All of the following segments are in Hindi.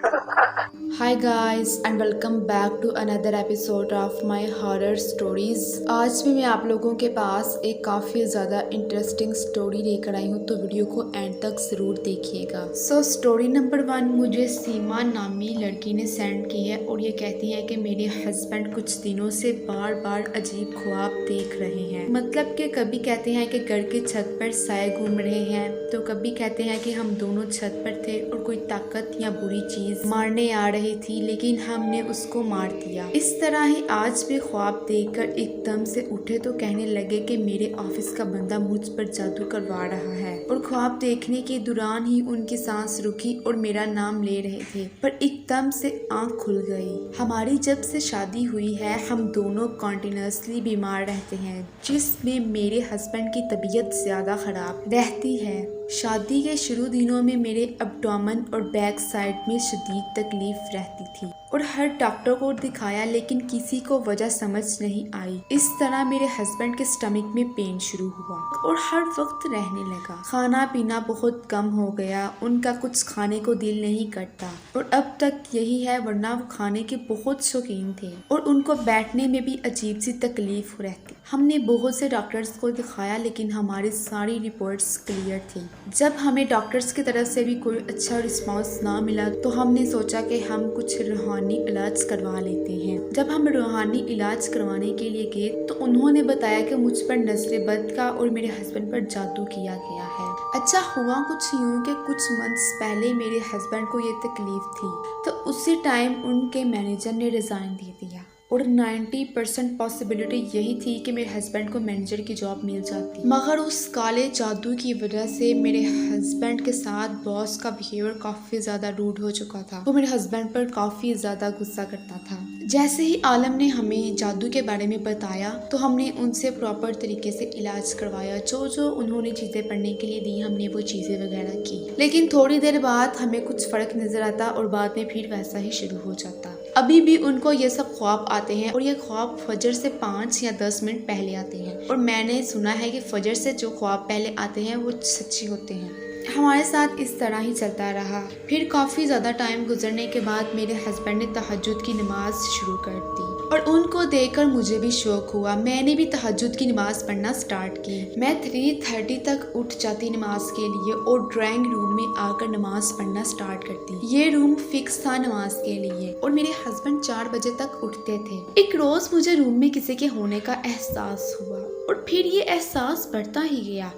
Hi guys and welcome back to another episode of my horror stories. आज भी मैं आप लोगों के पास एक काफ़ी ज़्यादा इंटरेस्टिंग स्टोरी लेकर आई हूँ, तो वीडियो को एंड तक ज़रूर देखिएगा। सो स्टोरी नंबर 1 मुझे सीमा नामी लड़की ने सेंड की है और ये कहती है कि मेरे हस्बैंड कुछ दिनों से बार बार अजीब ख्वाब देख रहे हैं। मतलब कि कभी कहते हैं कि घर की छत पर साए घूम रहे हैं, तो कभी कहते हैं कि हम दोनों छत पर थे और कोई ताकत या बुरी चीज़ मारने आ रही थी, लेकिन हमने उसको मार दिया। इस तरह ही आज भी ख्वाब देखकर एकदम से उठे तो कहने लगे कि मेरे ऑफिस का बंदा मुझ पर जादू करवा रहा है, और ख्वाब देखने के दौरान ही उनकी सांस रुकी और मेरा नाम ले रहे थे, पर एकदम से आंख खुल गई। हमारी जब से शादी हुई है हम दोनों कॉन्टिन्यूसली बीमार रहते हैं, जिसमें मेरे हस्बैंड की तबीयत ज्यादा खराब रहती है। शादी के शुरू दिनों में मेरे एब्डोमेन और बैक साइड में शदीद तकलीफ रहती थी और हर डॉक्टर को दिखाया, लेकिन किसी को वजह समझ नहीं आई। इस तरह मेरे हस्बैंड के स्टमक में पेन शुरू हुआ और हर वक्त रहने लगा। खाना पीना बहुत कम हो गया, उनका कुछ खाने को दिल नहीं करता और अब तक यही है, वरना वो खाने के बहुत शौकीन थे और उनको बैठने में भी अजीब सी तकलीफ रहती। हमने बहुत से डॉक्टर्स को दिखाया, लेकिन हमारी सारी रिपोर्ट्स क्लियर थी। जब हमें डॉक्टर्स की तरफ से भी कोई अच्छा रिस्पांस ना मिला तो हमने सोचा कि हम कुछ रूहानी इलाज करवा लेते हैं। जब हम रूहानी इलाज करवाने के लिए गए तो उन्होंने बताया कि मुझ पर नजर बद का और मेरे हस्बैंड पर जादू किया गया है। अच्छा हुआ कुछ यूं कि कुछ मंथ्स पहले मेरे हस्बैंड को ये तकलीफ थी, तो उसी टाइम उनके मैनेजर ने रिजाइन दे दिया और 90% पॉसिबिलिटी यही थी कि मेरे हस्बैंड को मैनेजर की जॉब मिल जाती, मगर उस काले जादू की वजह से मेरे हस्बैंड के साथ बॉस का बिहेवियर काफ़ी ज़्यादा रूड हो चुका था। वो मेरे हस्बैंड पर काफ़ी ज़्यादा गुस्सा करता था। जैसे ही आलम ने हमें जादू के बारे में बताया तो हमने उनसे प्रॉपर तरीके से इलाज करवाया। जो जो उन्होंने चीज़ें पढ़ने के लिए दी हमने वो चीज़ें वगैरह की, लेकिन थोड़ी देर बाद हमें कुछ फ़र्क नज़र आता और बाद में फिर वैसा ही शुरू हो जाता। अभी भी उनको ये सब ख्वाब आते हैं और ये ख्वाब फजर से 5 या 10 मिनट पहले आते हैं, और मैंने सुना है कि फजर से जो ख्वाब पहले आते हैं वो सच्चे होते हैं। हमारे साथ इस तरह ही चलता रहा। फिर काफ़ी ज़्यादा टाइम गुजरने के बाद मेरे हस्बैंड ने तहज्जुद की नमाज शुरू कर दी और उनको देखकर मुझे भी शौक हुआ। मैंने भी तहज्जुद की नमाज पढ़ना स्टार्ट की। मैं 3:30 तक उठ जाती नमाज के लिए और ड्राइंग रूम में आकर नमाज पढ़ना स्टार्ट करती। ये रूम फिक्स था नमाज के लिए और मेरे हस्बैंड 4 बजे तक उठते थे। एक रोज़ मुझे रूम में किसी के होने का एहसास हुआ और फिर ये एहसास बढ़ता ही गया।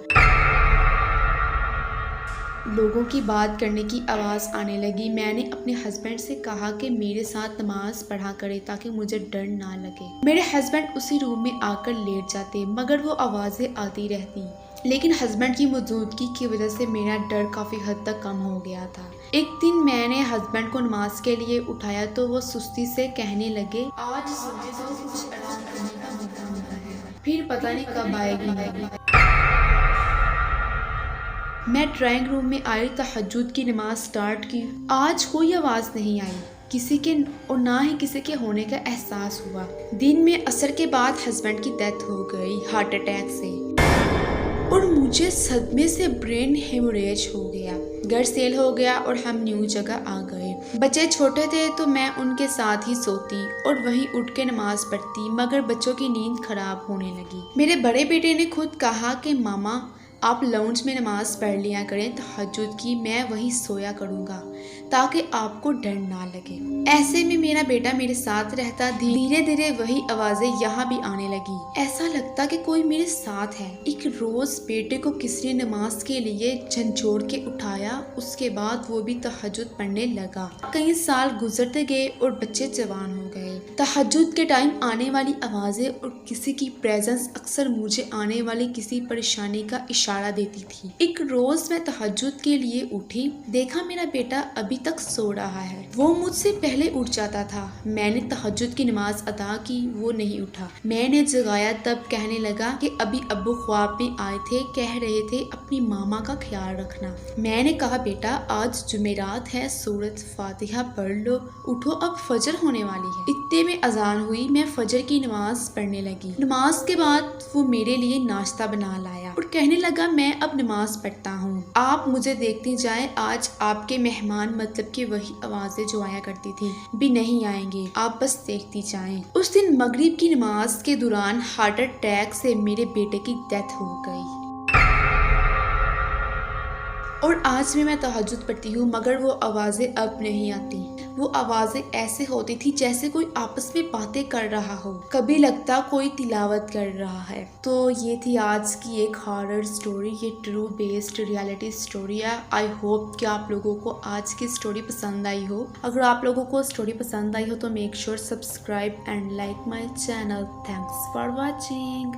लोगों की बात करने की आवाज़ आने लगी। मैंने अपने हस्बैंड से कहा कि मेरे साथ नमाज पढ़ा करे ताकि मुझे डर ना लगे। मेरे हस्बैंड उसी रूम में आकर लेट जाते, मगर वो आवाज़ें आती रहती, लेकिन हस्बैंड की मौजूदगी की वजह से मेरा डर काफ़ी हद तक कम हो गया था। एक दिन मैंने हस्बैंड को नमाज के लिए उठाया तो वो सुस्ती से कहने लगे, आज सुबह से कुछ आराम करने का मौका मिला है, फिर पता नहीं कब आएगी। मैं ड्राइंग रूम में आई, तहज्जुद की नमाज स्टार्ट की। आज कोई आवाज़ नहीं आई किसी के और ना ही किसी के होने का एहसास हुआ। दिन में असर के बाद हस्बैंड की डेथ हो गई हार्ट अटैक से और मुझे सदमे से ब्रेन हेमोरेज हो गया। घर सेल हो गया और हम न्यू जगह आ गए। बच्चे छोटे थे तो मैं उनके साथ ही सोती और वहीं उठ के नमाज पढ़ती, मगर बच्चों की नींद खराब होने लगी। मेरे बड़े बेटे ने खुद कहा कि मामा आप लाउंज में नमाज पढ़ लिया करें तहज्जुद की, मैं वहीं सोया करूँगा ताकि आपको डर ना लगे। ऐसे में मेरा बेटा मेरे साथ रहता। धीरे धीरे वही आवाज़ें यहाँ भी आने लगी। ऐसा लगता कि कोई मेरे साथ है। एक रोज़ बेटे को किसी ने नमाज के लिए झंझोड़ के उठाया, उसके बाद वो भी तहज्जुद पढ़ने लगा। कई साल गुजरते गए और बच्चे जवान हो गए। तहज्जुद के टाइम आने वाली आवाज़ें और किसी की प्रेजेंस अक्सर मुझे आने वाली किसी परेशानी का इशारा देती थी। एक रोज मैं तहज्जुद के लिए उठी, देखा मेरा बेटा अभी तक सो रहा है। वो मुझसे पहले उठ जाता था। मैंने तहज्जुद की नमाज अदा की, वो नहीं उठा। मैंने जगाया तब कहने लगा कि अभी अब्बू ख्वाब में आए थे, कह रहे थे अपनी मामा का ख्याल रखना। मैंने कहा बेटा आज जुमेरात है, सूरत फातिहा पढ़ लो, उठो अब फजर होने वाली है। इतने में अजान हुई, मैं फजर की नमाज पढ़ने लगी। नमाज के बाद वो मेरे लिए नाश्ता बना लाया और कहने लगा मैं अब नमाज पढ़ता हूँ, आप मुझे देखती जाएं, आज आपके मेहमान मतलब कि वही आवाजें जो आया करती थी भी नहीं आएंगे, आप बस देखती जाएं। उस दिन मगरिब की नमाज के दौरान हार्ट अटैक से मेरे बेटे की डेथ हो गई और आज भी मैं तहज्जुद पढ़ती हूँ मगर वो आवाज़ें अब नहीं आती। वो आवाज़ें ऐसे होती थी जैसे कोई आपस में बातें कर रहा हो, कभी लगता कोई तिलावत कर रहा है। तो ये थी आज की एक हॉरर स्टोरी, ये ट्रू बेस्ड रियलिटी स्टोरी है। आई होप कि आप लोगों को आज की स्टोरी पसंद आई हो। अगर आप लोगों को स्टोरी पसंद आई हो तो make sure subscribe and like my channel. Thanks for watching.